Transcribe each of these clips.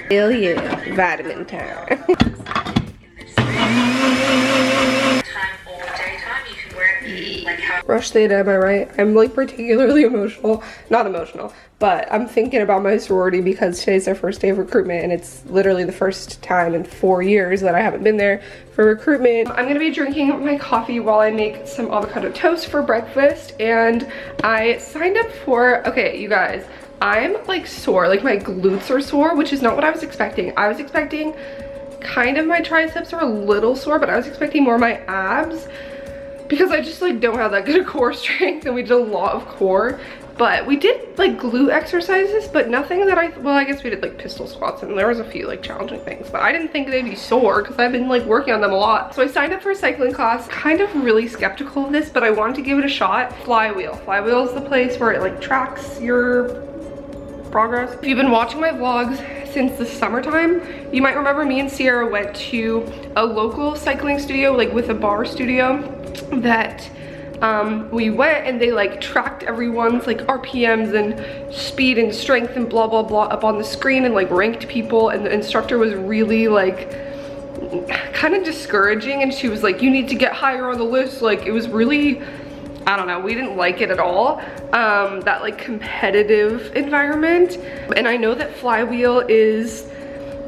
Hell yeah, vitamin time. Rush theta, am I right? I'm like particularly emotional, not emotional, but I'm thinking about my sorority because today's their first day of recruitment and it's literally the first time in 4 years that I haven't been there for recruitment. I'm gonna be drinking my coffee while I make some avocado toast for breakfast, and I signed up for, okay, you guys, I'm like sore, like my glutes are sore, which is not what I was expecting. I was expecting kind of my triceps are a little sore, but I was expecting more my abs, because I just like don't have that good of core strength, and we did a lot of core. But we did like glute exercises, but nothing that well, I guess we did like pistol squats and there was a few like challenging things, but I didn't think they'd be sore because I've been like working on them a lot. So I signed up for a cycling class, kind of really skeptical of this, but I wanted to give it a shot. Flywheel. Flywheel is the place where it like tracks your progress. If you've been watching my vlogs since the summertime, you might remember me and Sierra went to a local cycling studio, like with a bar studio, that we went, and they like tracked everyone's like RPMs and speed and strength and blah blah blah up on the screen, and like ranked people, and the instructor was really like kind of discouraging, and she was like, you need to get higher on the list. Like it was really, I don't know, we didn't like it at all, that like competitive environment. And I know that Flywheel is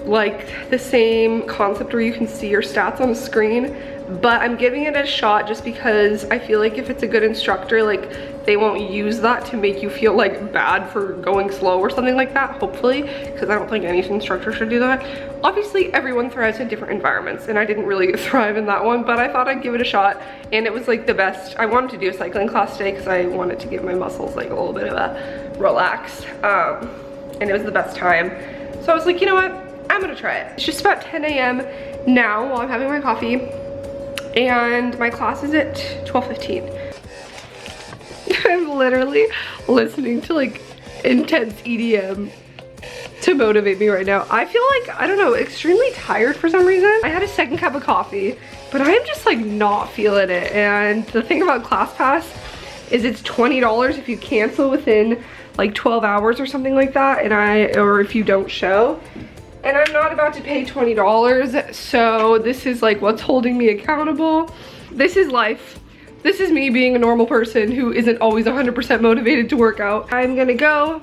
like the same concept where you can see your stats on the screen, but I'm giving it a shot just because I feel like if it's a good instructor, like they won't use that to make you feel like bad for going slow or something like that, hopefully, because I don't think any instructor should do that. Obviously everyone thrives in different environments, and I didn't really thrive in that one, but I thought I'd give it a shot, and it was like the best. I wanted to do a cycling class today because I wanted to give my muscles like a little bit of a relax, and it was the best time. So I was like, you know what, I'm gonna try it. It's just about 10 a.m. now while I'm having my coffee, and my class is at 12:15. I'm literally listening to like intense EDM to motivate me right now. I feel like, I don't know, extremely tired for some reason. I had a second cup of coffee, but I am just like not feeling it. And the thing about ClassPass is it's $20 if you cancel within like 12 hours or something like that, or if you don't show. And I'm not about to pay $20, so this is like what's holding me accountable. This is life. This is me being a normal person who isn't always 100% motivated to work out. I'm gonna go,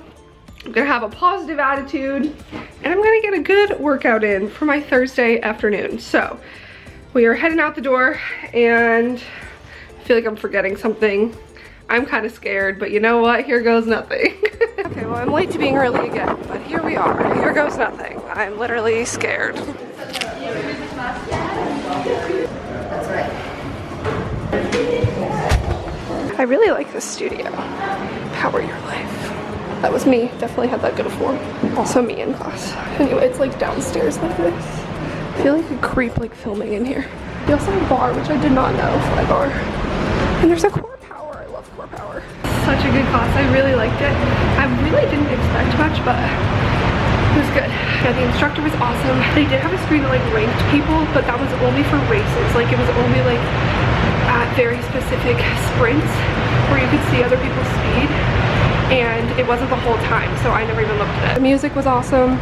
I'm gonna have a positive attitude, and I'm gonna get a good workout in for my Thursday afternoon. So we are heading out the door, and I feel like I'm forgetting something. I'm kind of scared, but you know what? Here goes nothing. Okay, well, I'm late to being early again, but here we are. Here goes nothing. I'm literally scared. I really like this studio. Power your life. That was me. Definitely had that good of form. Also me in class. Anyway, it's like downstairs like this. I feel like a creep like filming in here. They also have a bar, which I did not know, Fly Bar. And there's a core power. I love core power. Such a good class. I really liked it. I really didn't expect much, but it was good. Yeah, the instructor was awesome. They did have a screen that like ranked people, but that was only for races. Like it was only like at very specific sprints where you could see other people's speed, and it wasn't the whole time, so I never even looked at it. The music was awesome.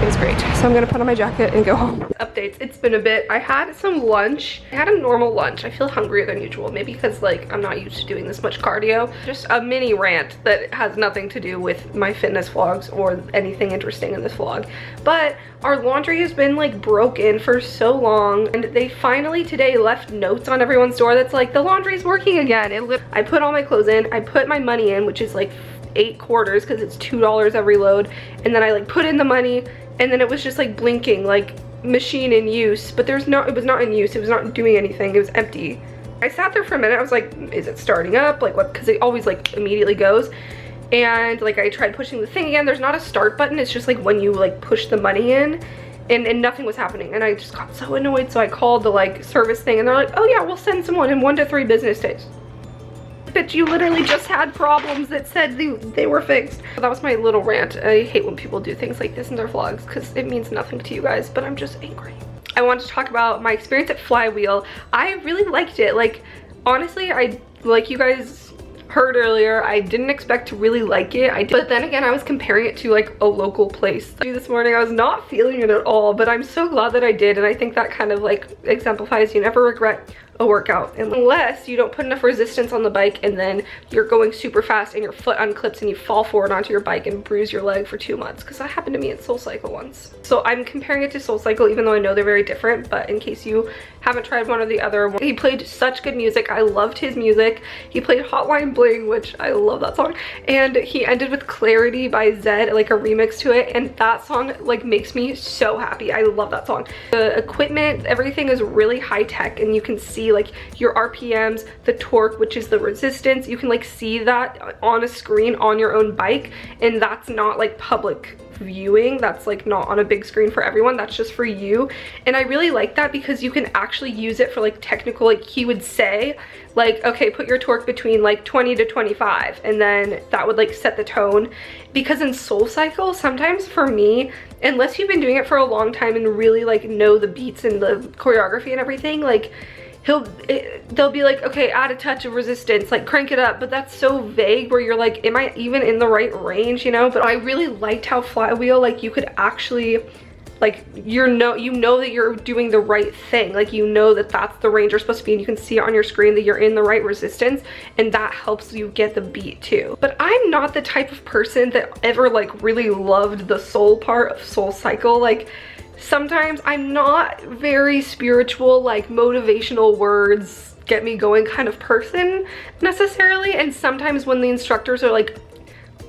It was great. So I'm gonna put on my jacket and go home. Updates, it's been a bit. I had some lunch. I had a normal lunch. I feel hungrier than usual, maybe because like I'm not used to doing this much cardio. Just a mini rant that has nothing to do with my fitness vlogs or anything interesting in this vlog. But our laundry has been like broken for so long, and they finally today left notes on everyone's door that's like, the laundry's working again. I put all my clothes in, I put my money in, which is like 8 quarters because it's $2 every load, and then I like put in the money, and then it was just like blinking like machine in use, but it was not in use. It was not doing anything. It was empty. I sat there for a minute. I was like, is it starting up? Like what? Because it always like immediately goes. And like I tried pushing the thing again. There's not a start button. It's just like when you like push the money in, and nothing was happening. And I just got so annoyed. So I called the like service thing, and they're like, oh yeah, we'll send someone in 1 to 3 business days. That you literally just had problems that said they were fixed. That was my little rant. I hate when people do things like this in their vlogs because it means nothing to you guys, but I'm just angry. I wanted to talk about my experience at Flywheel. I really liked it. Like honestly, like you guys heard earlier, I didn't expect to really like it. But then again, I was comparing it to like a local place. This morning, I was not feeling it at all, but I'm so glad that I did. And I think that kind of like exemplifies you never regret a workout unless you don't put enough resistance on the bike and then you're going super fast and your foot unclips and you fall forward onto your bike and bruise your leg for 2 months, because that happened to me at SoulCycle once. So I'm comparing it to SoulCycle even though I know they're very different, but in case you haven't tried one or the other. He played such good music. I loved his music. He played Hotline Bling, which I love that song, and he ended with Clarity by Zed, like a remix to it, and that song like makes me so happy. I love that song. The equipment, everything is really high tech, and you can see like your RPMs, the torque, which is the resistance. You can like see that on a screen on your own bike, and that's not like public viewing. That's like not on a big screen for everyone. That's just for you. And I really like that because you can actually use it for like technical, like he would say like, okay, put your torque between like 20 to 25, and then that would like set the tone. Because in SoulCycle, sometimes for me, unless you've been doing it for a long time and really like know the beats and the choreography and everything, like they'll be like, okay, add a touch of resistance, like crank it up, but that's so vague where you're like, am I even in the right range, you know? But I really liked how Flywheel, like you could actually like, you know that you're doing the right thing, like you know that that's the range you're supposed to be, and you can see it on your screen that you're in the right resistance, and that helps you get the beat too. But I'm not the type of person that ever like really loved the soul part of SoulCycle. Like sometimes I'm not very spiritual, like motivational words get me going kind of person necessarily, and sometimes when the instructors are like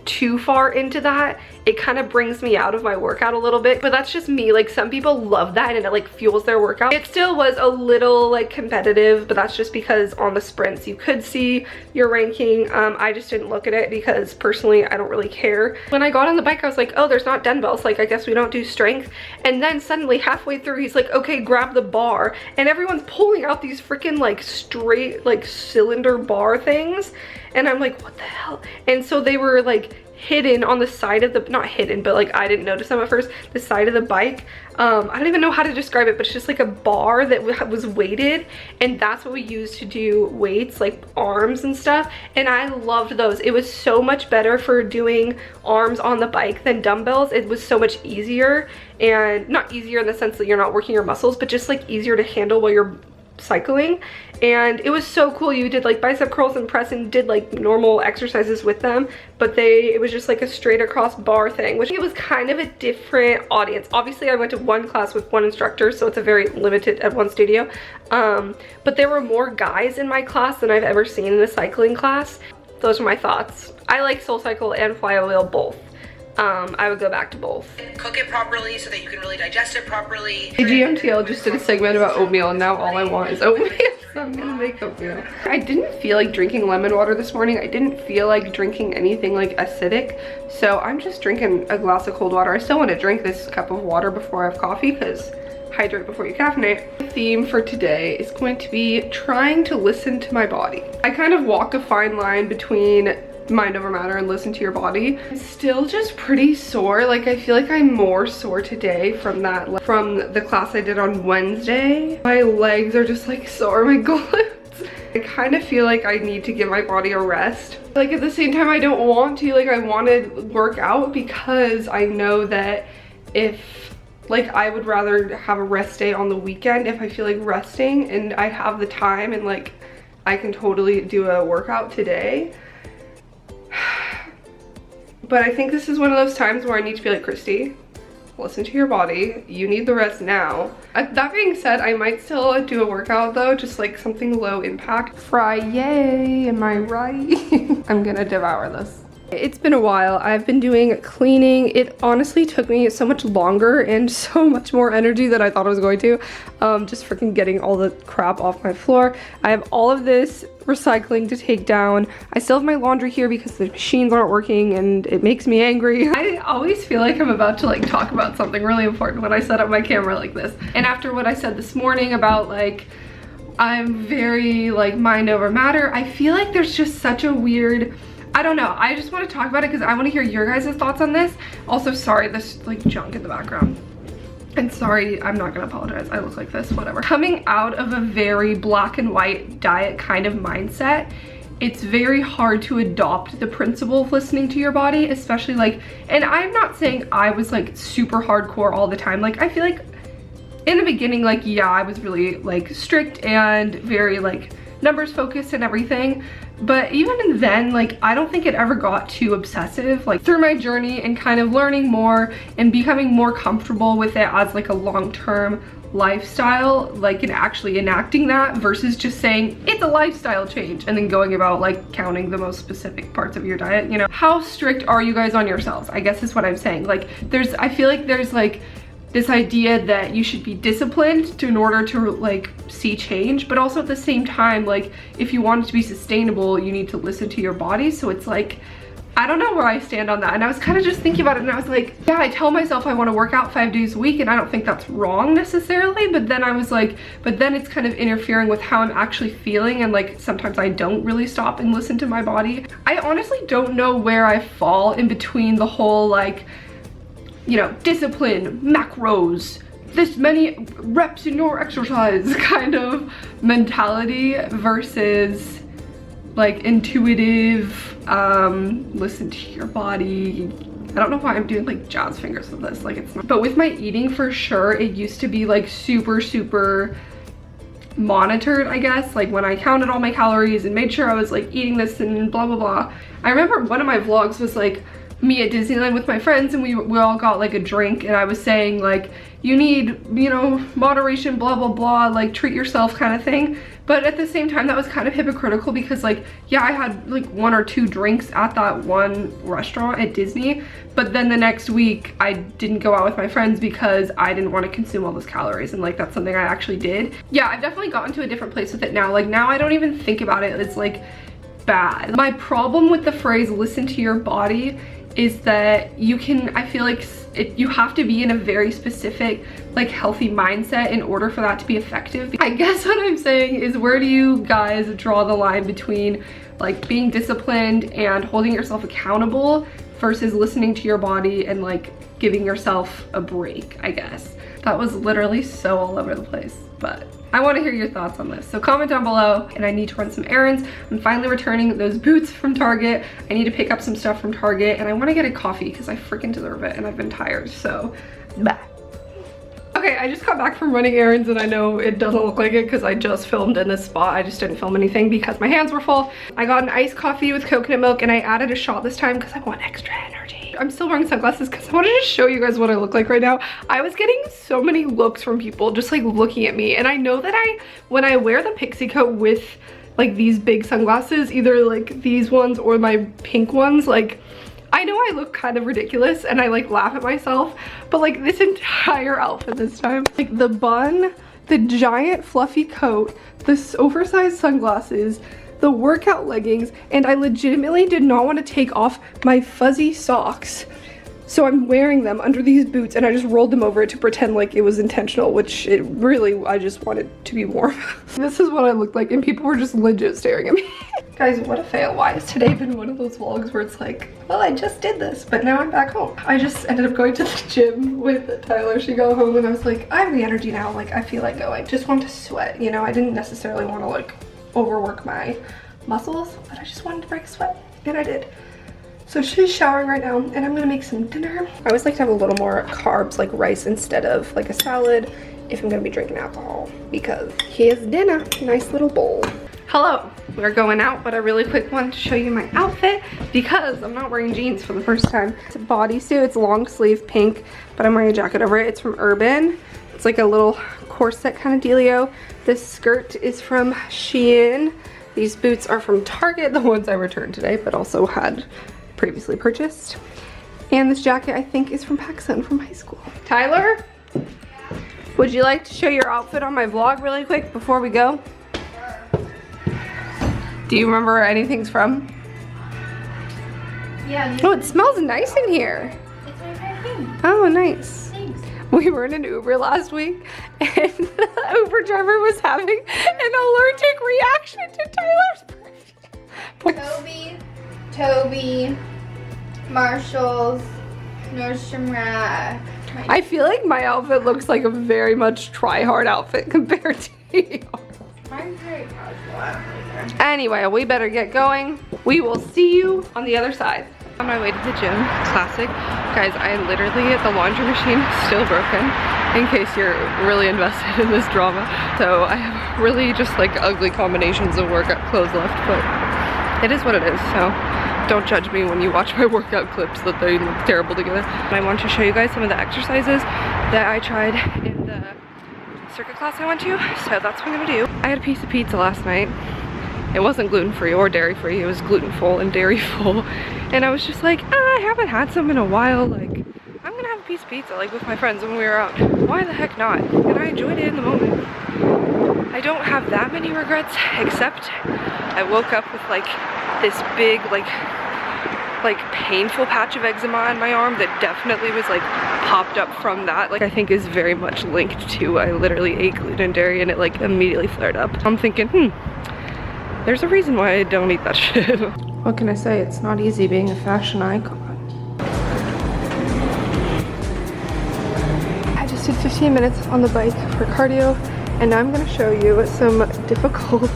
too far into that, it kind of brings me out of my workout a little bit. But that's just me. Like some people love that and it like fuels their workout. It still was a little like competitive, but that's just because on the sprints you could see your ranking. I just didn't look at it because personally I don't really care. When I got on the bike I was like, oh, there's not dumbbells, like I guess we don't do strength. And then suddenly halfway through he's like, okay, grab the bar, and everyone's pulling out these freaking like straight like cylinder bar things, and I'm like, what the hell? And so they were like hidden on the side of the, not hidden, but like I didn't notice them at first, the side of the bike. I don't even know how to describe it, but it's just like a bar that was weighted, and that's what we used to do weights, like arms and stuff, and I loved those. It was so much better for doing arms on the bike than dumbbells. It was so much easier, and not easier in the sense that you're not working your muscles, but just like easier to handle while you're cycling. And it was so cool. You did like bicep curls and press and did like normal exercises with them, but it was just like a straight across bar thing, which it was kind of a different audience. Obviously I went to one class with one instructor, so it's a very limited at one studio, but there were more guys in my class than I've ever seen in a cycling class. Those are my thoughts. I like SoulCycle and Flywheel both. I would go back to both. Cook it properly so that you can really digest it properly. GMTL just did a segment about oatmeal, and now all I want is oatmeal. So I'm gonna make oatmeal. I didn't feel like drinking lemon water this morning. I didn't feel like drinking anything like acidic, so I'm just drinking a glass of cold water. I still want to drink this cup of water before I have coffee, because hydrate before you caffeinate. The theme for today is going to be trying to listen to my body. I kind of walk a fine line between mind over matter and listen to your body. I'm still just pretty sore. Like I feel like I'm more sore today from the class I did on Wednesday. My legs are just like sore, my glutes. I kind of feel like I need to give my body a rest. Like at the same time I don't want to, like I want to work out because I know that if like I would rather have a rest day on the weekend if I feel like resting and I have the time, and like I can totally do a workout today. But I think this is one of those times where I need to be like, Kristee, listen to your body. You need the rest now. That being said, I might still do a workout though, just like something low impact. Friday, am I right? I'm gonna devour this. It's been a while. I've been doing cleaning. It honestly took me so much longer and so much more energy than I thought I was going to. Just freaking getting all the crap off my floor. I have all of this recycling to take down. I still have my laundry here because the machines aren't working and it makes me angry. I always feel like I'm about to like talk about something really important when I set up my camera like this. And after what I said this morning about like, I'm very like mind over matter, I feel like there's just such a weird, I don't know, I just want to talk about it because I want to hear your guys' thoughts on this. Also, sorry, this like junk in the background. And sorry, I'm not gonna apologize. I look like this, whatever. Coming out of a very black and white diet kind of mindset, it's very hard to adopt the principle of listening to your body, especially like, and I'm not saying I was like super hardcore all the time. Like I feel like in the beginning, like, yeah, I was really like strict and very like numbers focused and everything. But even then, like, I don't think it ever got too obsessive. Like through my journey and kind of learning more and becoming more comfortable with it as like a long-term lifestyle, like, and actually enacting that versus just saying it's a lifestyle change and then going about like counting the most specific parts of your diet, you know. How strict are you guys on yourselves, I guess is what I'm saying. Like I feel like there's like this idea that you should be disciplined in order to like see change, but also at the same time, like if you want it to be sustainable, you need to listen to your body. So it's like, I don't know where I stand on that. And I was kind of just thinking about it and I was like, yeah, I tell myself I want to work out 5 days a week and I don't think that's wrong necessarily, but then I was like, but then it's kind of interfering with how I'm actually feeling, and like sometimes I don't really stop and listen to my body. I honestly don't know where I fall in between the whole like, you know, discipline, macros, this many reps in your exercise kind of mentality versus like intuitive, listen to your body. I don't know why I'm doing like jazz fingers with this, like it's not. But with my eating, for sure, it used to be like super monitored, I guess. Like when I counted all my calories and made sure I was like eating this and blah blah blah. I remember one of my vlogs was like me at Disneyland with my friends, and we all got like a drink, and I was saying like, you need, you know, moderation, blah blah blah, like treat yourself kind of thing. But at the same time, that was kind of hypocritical because like, yeah, I had like 1 or 2 drinks at that one restaurant at Disney, but then the next week I didn't go out with my friends because I didn't want to consume all those calories, and like that's something I actually did. Yeah, I've definitely gotten to a different place with it now. Like now I don't even think about it. It's like bad. My problem with the phrase listen to your body is that you can, I feel like you have to be in a very specific like healthy mindset in order for that to be effective. I guess what I'm saying is, where do you guys draw the line between like being disciplined and holding yourself accountable versus listening to your body and like giving yourself a break, I guess. That was literally so all over the place, but I want to hear your thoughts on this. So comment down below. And I need to run some errands. I'm finally returning those boots from Target. I need to pick up some stuff from Target, and I want to get a coffee because I freaking deserve it and I've been tired, so bye. Okay, I just got back from running errands, and I know it doesn't look like it because I just filmed in this spot. I just didn't film anything because my hands were full. I got an iced coffee with coconut milk, and I added a shot this time because I want extra energy. I'm still wearing sunglasses because I wanted to show you guys what I look like right now. I was getting so many looks from people just like looking at me, and I know that when I wear the pixie coat with like these big sunglasses, either like these ones or my pink ones, like I know I look kind of ridiculous and I like laugh at myself, but like this entire outfit this time, like the bun, the giant fluffy coat, this oversized sunglasses, the workout leggings, and I legitimately did not want to take off my fuzzy socks. So I'm wearing them under these boots, and I just rolled them over it to pretend like it was intentional, which it really, I just wanted to be warm. This is what I looked like, and people were just legit staring at me. Guys, what a fail. Why has today been one of those vlogs where it's like, well, I just did this, but now I'm back home. I just ended up going to the gym with Tyler. She got home and I was like, I have the energy now. Like, I feel like going. Just want to sweat, you know? I didn't necessarily want to like overwork my muscles, but I just wanted to break a sweat, and I did. So she's showering right now, and I'm gonna make some dinner. I always like to have a little more carbs, like rice instead of like a salad, if I'm gonna be drinking alcohol, because here's dinner. Nice little bowl. Hello, we're going out, but I really quick wanted to show you my outfit because I'm not wearing jeans for the first time. It's a bodysuit, it's long sleeve pink, but I'm wearing a jacket over it. It's from Urban. It's like a little corset kind of dealio. This skirt is from Shein. These boots are from Target, the ones I returned today, but also had previously purchased. And this jacket, I think, is from PacSun from high school. Tyler, would you like to show your outfit on my vlog really quick before we go? Do you remember where anything's from? Yeah. Oh, it smells nice in here. It's my perfume. Oh, nice. Thanks. We were in an Uber last week, and the Uber driver was having an allergic reaction to Tyler's perfume. Toby, Marshall's, Nordstrom Rack. I feel like my outfit looks like a very much try-hard outfit compared to yours. Mine's very casual. I don't really care. Anyway, we better get going. We will see you on the other side. On my way to the gym, classic. Guys, the laundry machine is still broken, in case you're really invested in this drama. So I have really just like ugly combinations of workout clothes left, but it is what it is. So don't judge me when you watch my workout clips that they look terrible together. And I want to show you guys some of the exercises that I tried in the circuit class I went to. So that's what I'm gonna do. I had a piece of pizza last night. It wasn't gluten-free or dairy-free, it was gluten-full and dairy-full. And I was just like, I haven't had some in a while, like, I'm gonna have a piece of pizza, like with my friends when we were out. Why the heck not? And I enjoyed it in the moment. I don't have that many regrets, except I woke up with like this big, like painful patch of eczema on my arm that definitely was like popped up from that. Like I think is very much linked to, I literally ate gluten and dairy and it like immediately flared up. I'm thinking, there's a reason why I don't eat that shit. What can I say? It's not easy being a fashion icon. I just did 15 minutes on the bike for cardio, and now I'm gonna show you some difficult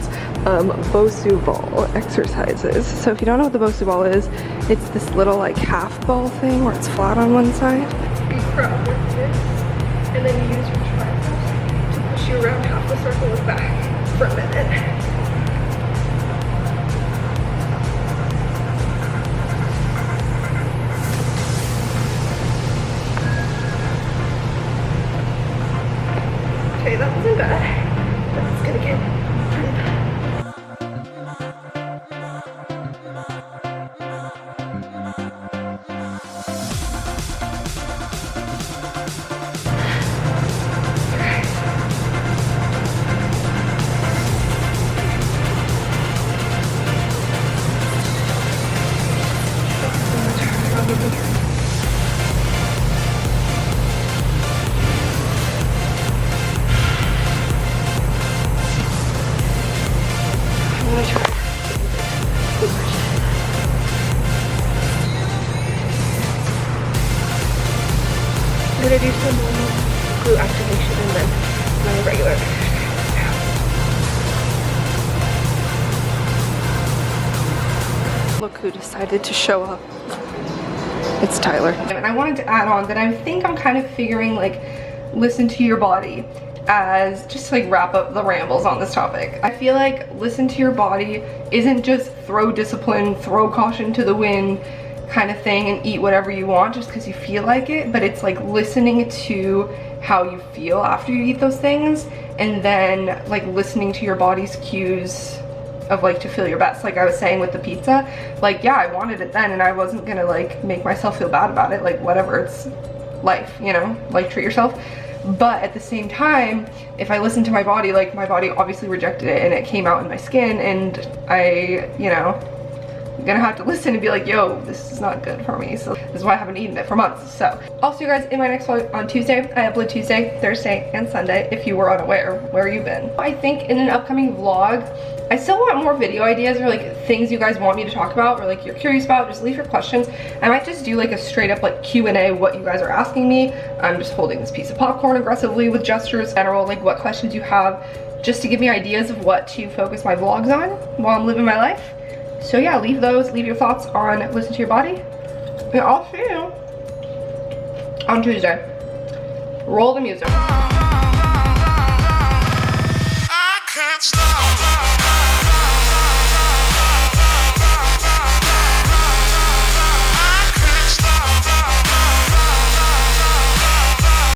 Bosu ball exercises. So if you don't know what the Bosu ball is, it's this little like half ball thing where it's flat on one side. You crawl with this, and then you use your triceps to push you around half the circle and back for a minute. Okay, that wasn't bad, but it's gonna get pretty bad. I'm gonna do some more glute activation and then my regular. Look who decided to show up. It's Tyler. And I wanted to add on that I think I'm kind of figuring like listen to your body as just to like wrap up the rambles on this topic. I feel like listen to your body isn't just throw discipline, throw caution to the wind kind of thing and eat whatever you want just because you feel like it, but it's like listening to how you feel after you eat those things, and then like listening to your body's cues of like to feel your best. Like I was saying with the pizza, like yeah, I wanted it then and I wasn't gonna like make myself feel bad about it, like whatever, it's life, you know, like treat yourself. But at the same time, if I listen to my body, like my body obviously rejected it and it came out in my skin, and I, you know, I'm gonna have to listen and be like, yo, this is not good for me. So this is why I haven't eaten it for months. So I'll see you guys in my next vlog on Tuesday. I upload Tuesday, Thursday, and Sunday. If you were unaware, where you been? I think in an upcoming vlog, I still want more video ideas or like things you guys want me to talk about or like you're curious about. Just leave your questions. I might just do like a straight up like Q&A, what you guys are asking me. I'm just holding this piece of popcorn aggressively with gestures, general, like what questions you have, just to give me ideas of what to focus my vlogs on while I'm living my life. So yeah, leave your thoughts on listen to your body. And I'll see you on Tuesday. Roll the music.